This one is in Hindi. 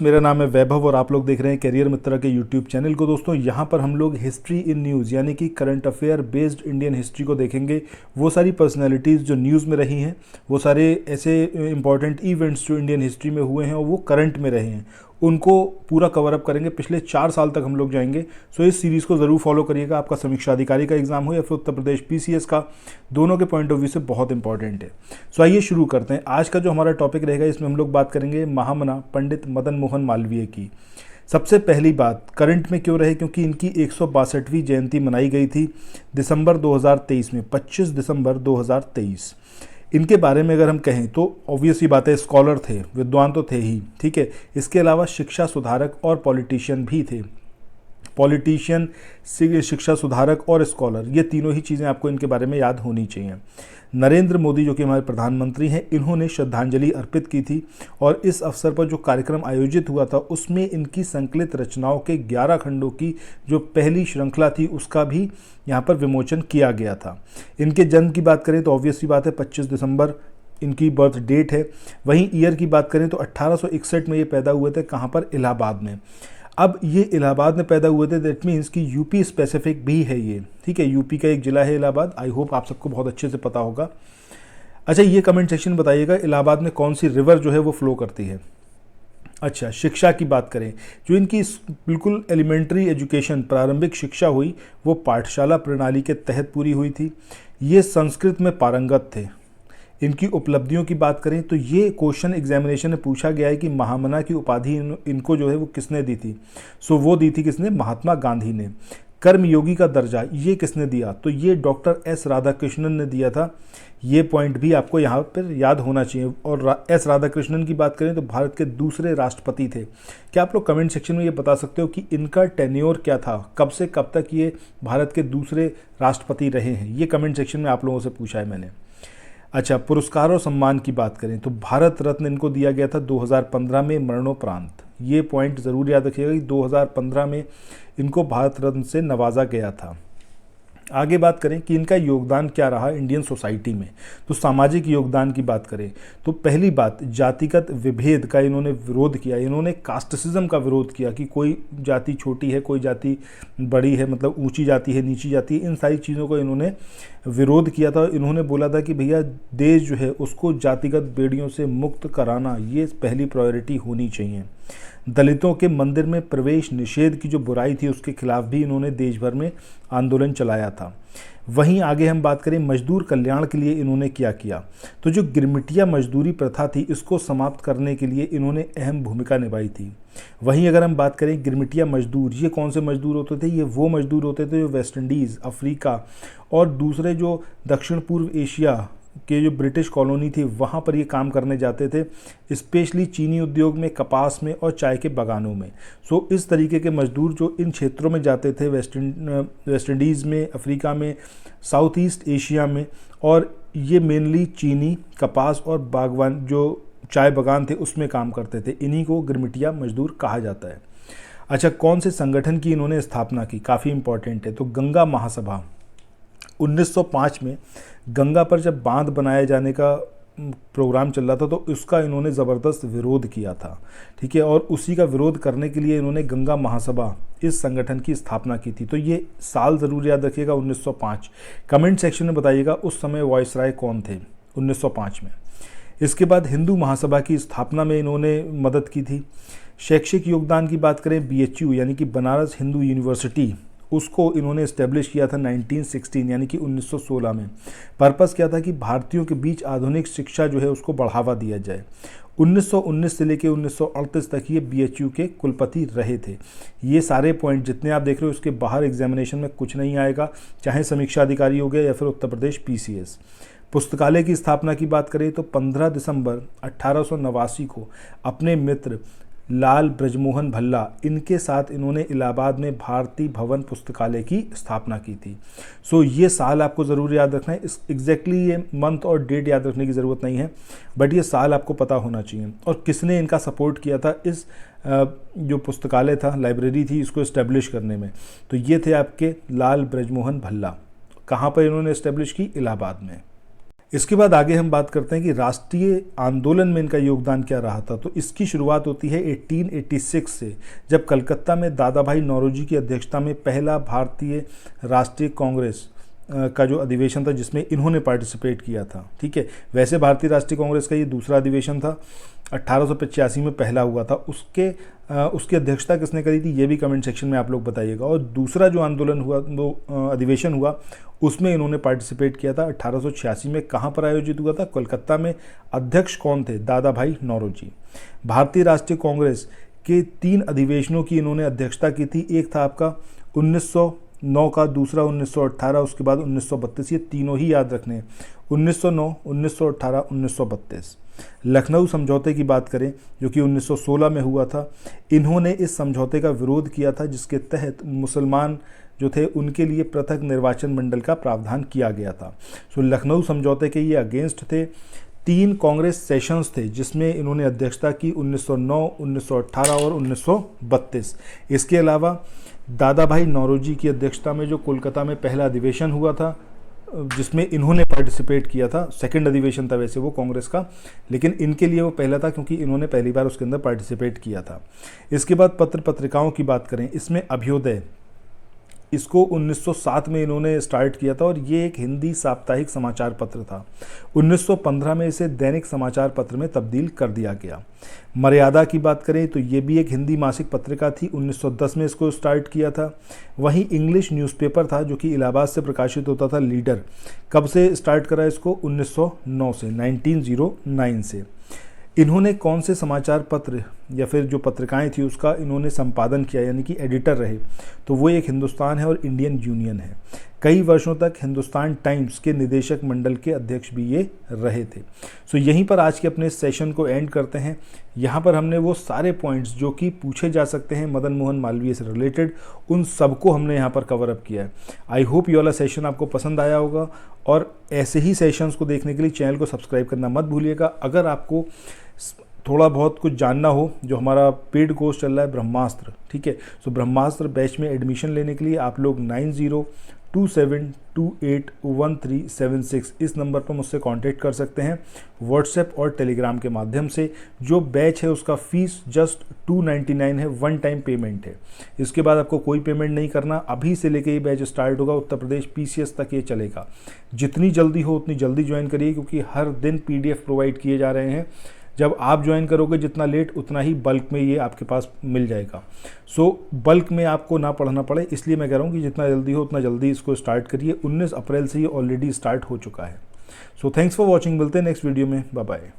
मेरा नाम है वैभव और आप लोग देख रहे हैं करियर मित्रा के यूट्यूब चैनल को। दोस्तों यहाँ पर हम लोग हिस्ट्री इन न्यूज़ यानी कि current affair based Indian history को देखेंगे। वो सारी पर्सनैलिटीज़ जो न्यूज़ में रही हैं, वो सारे ऐसे इंपॉर्टेंट इवेंट्स जो इंडियन हिस्ट्री में हुए हैं और वो करंट में रहे हैं, उनको पूरा कवर अप करेंगे। पिछले 4 साल तक हम लोग जाएंगे। सो इस सीरीज़ को ज़रूर फॉलो करिएगा। आपका समीक्षा अधिकारी का एग्जाम हो या फिर उत्तर प्रदेश पीसीएस का, दोनों के पॉइंट ऑफ व्यू से बहुत इंपॉर्टेंट है। सो आइए शुरू करते हैं। आज का जो हमारा टॉपिक रहेगा, इसमें हम लोग बात करेंगे महामना पंडित मदन मोहन मालवीय की। सबसे पहली बात, करंट में क्यों रहे? क्योंकि इनकी 162वीं जयंती मनाई गई थी दिसंबर 2023 में, 25 दिसंबर 2023। इनके बारे में अगर हम कहें तो ऑब्वियस ही बात है, स्कॉलर थे, विद्वान तो थे ही, ठीक है। इसके अलावा शिक्षा सुधारक और पॉलिटिशियन भी थे। पॉलिटिशियन, शिक्षा सुधारक और स्कॉलर, ये तीनों ही चीज़ें आपको इनके बारे में याद होनी चाहिए। नरेंद्र मोदी जो कि हमारे प्रधानमंत्री हैं, इन्होंने श्रद्धांजलि अर्पित की थी और इस अवसर पर जो कार्यक्रम आयोजित हुआ था उसमें इनकी संकलित रचनाओं के 11 खंडों की जो पहली श्रृंखला थी उसका भी यहाँ पर विमोचन किया गया था। इनके जन्म की बात करें तो ऑब्वियसली बात है 25 दिसंबर इनकी बर्थ डेट है। वहीं ईयर की बात करें तो 1861 में ये पैदा हुए थे। कहाँ पर? इलाहाबाद में। अब ये इलाहाबाद में पैदा हुए थे, दैट मीन्स कि यूपी स्पेसिफिक भी है ये, ठीक है। यूपी का एक ज़िला है इलाहाबाद। आई होप आप सबको बहुत अच्छे से पता होगा। अच्छा, ये कमेंट सेक्शन में बताइएगा इलाहाबाद में कौन सी रिवर जो है वो फ्लो करती है। अच्छा, शिक्षा की बात करें, जो इनकी बिल्कुल एलिमेंट्री एजुकेशन, प्रारंभिक शिक्षा हुई, वो पाठशाला प्रणाली के तहत पूरी हुई थी। ये संस्कृत में पारंगत थे। इनकी उपलब्धियों की बात करें तो ये क्वेश्चन एग्जामिनेशन में पूछा गया है कि महामना की उपाधि इनको जो है वो किसने दी थी। सो वो दी थी किसने? महात्मा गांधी ने। कर्मयोगी का दर्जा ये किसने दिया? तो ये डॉक्टर एस राधाकृष्णन ने दिया था। ये पॉइंट भी आपको यहाँ पर याद होना चाहिए। और एस राधाकृष्णन की बात करें तो भारत के दूसरे राष्ट्रपति थे। क्या आप लोग कमेंट सेक्शन में ये बता सकते हो कि इनका टेन्योर क्या था, कब से कब तक ये भारत के दूसरे राष्ट्रपति रहे हैं? ये कमेंट सेक्शन में आप लोगों से पूछा है मैंने। अच्छा, पुरस्कार और सम्मान की बात करें तो भारत रत्न इनको दिया गया था 2015 में मरणोपरांत। ये पॉइंट ज़रूर याद रखिएगा कि 2015 में इनको भारत रत्न से नवाजा गया था। आगे बात करें कि इनका योगदान क्या रहा इंडियन सोसाइटी में, तो सामाजिक योगदान की बात करें तो पहली बात, जातिगत विभेद का इन्होंने विरोध किया। इन्होंने कास्टिसिज्म का विरोध किया कि कोई जाति छोटी है, कोई जाति बड़ी है, मतलब ऊंची जाति है, नीची जाति है, इन सारी चीज़ों को इन्होंने विरोध किया था। इन्होंने बोला था कि भैया देश जो है उसको जातिगत बेड़ियों से मुक्त कराना ये पहली प्रायोरिटी होनी चाहिए। दलितों के मंदिर में प्रवेश निषेध की जो बुराई थी उसके खिलाफ भी इन्होंने देश भर में आंदोलन चलाया था। वहीं आगे हम बात करें मजदूर कल्याण के लिए इन्होंने क्या किया, तो जो गिरमिटिया मजदूरी प्रथा थी इसको समाप्त करने के लिए इन्होंने अहम भूमिका निभाई थी। वहीं अगर हम बात करें गिरमिटिया मजदूर, ये कौन से मजदूर होते थे? ये वो मजदूर होते थे जो वेस्ट इंडीज़, अफ्रीका और दूसरे जो दक्षिण पूर्व एशिया के जो ब्रिटिश कॉलोनी थी वहाँ पर ये काम करने जाते थे, स्पेशली चीनी उद्योग में, कपास में और चाय के बागानों में। सो इस तरीके के मजदूर जो इन क्षेत्रों में जाते थे, वेस्ट इंडीज़ में, अफ्रीका में, साउथ ईस्ट एशिया में, और ये मेनली चीनी, कपास और बागवान जो चाय बागान थे उसमें काम करते थे। इन्हीं को गिरमिटिया मजदूर कहा जाता है। अच्छा, कौन से संगठन की इन्होंने स्थापना की? काफ़ी इंपॉर्टेंट है। तो गंगा महासभा 1905 में गंगा पर जब बांध बनाए जाने का प्रोग्राम चल रहा था तो उसका इन्होंने ज़बरदस्त विरोध किया था, ठीक है। और उसी का विरोध करने के लिए इन्होंने गंगा महासभा इस संगठन की स्थापना की थी। तो ये साल ज़रूर याद रखिएगा, 1905। कमेंट सेक्शन में बताइएगा उस समय वायसराय कौन थे 1905 में। इसके बाद हिंदू महासभा की स्थापना में इन्होंने मदद की थी। शैक्षिक योगदान की बात करें, BHU यानी कि बनारस हिंदू यूनिवर्सिटी, उसको इन्होंने इस्टेब्लिश किया था 1916 यानी कि 1916 में। पर्पस क्या था कि भारतीयों के बीच आधुनिक शिक्षा जो है उसको बढ़ावा दिया जाए। 1919 से लेकर 1938 तक ये BHU के कुलपति रहे थे। ये सारे पॉइंट जितने आप देख रहे हो उसके बाहर एग्जामिनेशन में कुछ नहीं आएगा, चाहे समीक्षा अधिकारी हो गया या फिर उत्तर प्रदेश PCS। पुस्तकालय की स्थापना की बात करें तो 15 दिसंबर 1889 को अपने मित्र लाल ब्रजमोहन भल्ला, इनके साथ इन्होंने इलाहाबाद में भारती भवन पुस्तकालय की स्थापना की थी। सो ये साल आपको ज़रूर याद रखना है। इस एग्जैक्टली ये मंथ और डेट याद रखने की ज़रूरत नहीं है, बट ये साल आपको पता होना चाहिए। और किसने इनका सपोर्ट किया था इस जो पुस्तकालय था, लाइब्रेरी थी, इसको इस्टेब्लिश करने में? तो ये थे आपके लाल ब्रजमोहन भल्ला। कहाँ पर इन्होंने इस्टेब्लिश की? इलाहाबाद में। इसके बाद आगे हम बात करते हैं कि राष्ट्रीय आंदोलन में इनका योगदान क्या रहा था। तो इसकी शुरुआत होती है 1886 से, जब कलकत्ता में दादा भाई नौरोजी की अध्यक्षता में पहला भारतीय राष्ट्रीय कांग्रेस का जो अधिवेशन था जिसमें इन्होंने पार्टिसिपेट किया था। ठीक है, वैसे भारतीय राष्ट्रीय कांग्रेस का ये दूसरा अधिवेशन था, 1885 में पहला हुआ था। उसकी अध्यक्षता किसने करी थी ये भी कमेंट सेक्शन में आप लोग बताइएगा। और दूसरा जो आंदोलन हुआ, वो अधिवेशन हुआ, उसमें इन्होंने पार्टिसिपेट किया था 1886 में। कहाँ पर आयोजित हुआ था? कोलकाता में। अध्यक्ष कौन थे? दादा भाई नौरोजी। भारतीय राष्ट्रीय कांग्रेस के 3 अधिवेशनों की इन्होंने अध्यक्षता की थी। एक था आपका 1909 का, दूसरा 1918, उसके बाद 1932। ये तीनों ही याद रखने हैं, 1909, 1918, 1932। लखनऊ समझौते की बात करें जो कि 1916 में हुआ था, इन्होंने इस समझौते का विरोध किया था जिसके तहत मुसलमान जो थे उनके लिए पृथक निर्वाचन मंडल का प्रावधान किया गया था। सो लखनऊ समझौते के ये अगेंस्ट थे। 3 कांग्रेस सेशंस थे जिसमें इन्होंने अध्यक्षता की, 1909, 1918 और 1932। इसके अलावा दादा भाई नौरोजी की अध्यक्षता में जो कोलकाता में पहला अधिवेशन हुआ था जिसमें इन्होंने पार्टिसिपेट किया था, सेकंड अधिवेशन था वैसे वो कांग्रेस का, लेकिन इनके लिए वो पहला था क्योंकि इन्होंने पहली बार उसके अंदर पार्टिसिपेट किया था। इसके बाद पत्र पत्रिकाओं की बात करें, इसमें अभ्युदय, इसको 1907 में इन्होंने स्टार्ट किया था और ये एक हिंदी साप्ताहिक समाचार पत्र था। 1915 में इसे दैनिक समाचार पत्र में तब्दील कर दिया गया। मर्यादा की बात करें तो ये भी एक हिंदी मासिक पत्रिका थी, 1910 में इसको स्टार्ट किया था। वहीं इंग्लिश न्यूज़पेपर था जो कि इलाहाबाद से प्रकाशित होता था, लीडर। कब से स्टार्ट करा इसको? 1909 से, 1909 से। इन्होंने कौन से समाचार पत्र या फिर जो पत्रिकाएं थी उसका इन्होंने संपादन किया, यानी कि एडिटर रहे? तो वो एक हिंदुस्तान है और इंडियन यूनियन है। कई वर्षों तक हिंदुस्तान टाइम्स के निदेशक मंडल के अध्यक्ष भी ये रहे थे। सो यहीं पर आज के अपने सेशन को एंड करते हैं। यहाँ पर हमने वो सारे पॉइंट्स जो कि पूछे जा सकते हैं मदन मोहन मालवीय से रिलेटेड, उन सबको हमने यहाँ पर कवर अप किया है। आई होप ये वाला सेशन आपको पसंद आया होगा और ऐसे ही सेशंस को देखने के लिए चैनल को सब्सक्राइब करना मत भूलिएगा। अगर आपको थोड़ा बहुत कुछ जानना हो, जो हमारा पेड कोर्स चल रहा है ब्रह्मास्त्र, ठीक है, सो ब्रह्मास्त्र बैच में एडमिशन लेने के लिए आप लोग 9027281376 इस नंबर पर मुझसे कांटेक्ट कर सकते हैं व्हाट्सएप और टेलीग्राम के माध्यम से। जो बैच है उसका फ़ीस जस्ट 299 है, 1 टाइम पेमेंट है। इसके बाद आपको कोई पेमेंट नहीं करना। अभी से लेके ये बैच स्टार्ट होगा, उत्तर प्रदेश PCS तक ये चलेगा। जितनी जल्दी हो उतनी जल्दी ज्वाइन करिए क्योंकि हर दिन PDF प्रोवाइड किए जा रहे हैं। जब आप ज्वाइन करोगे जितना लेट उतना ही बल्क में ये आपके पास मिल जाएगा। सो बल्क में आपको ना पढ़ना पड़े, इसलिए मैं कह रहा हूँ कि जितना जल्दी हो उतना जल्दी इसको स्टार्ट करिए। 19 अप्रैल से ये ऑलरेडी स्टार्ट हो चुका है। सो थैंक्स फॉर वॉचिंग, मिलते हैं नेक्स्ट वीडियो में, बाय बाय।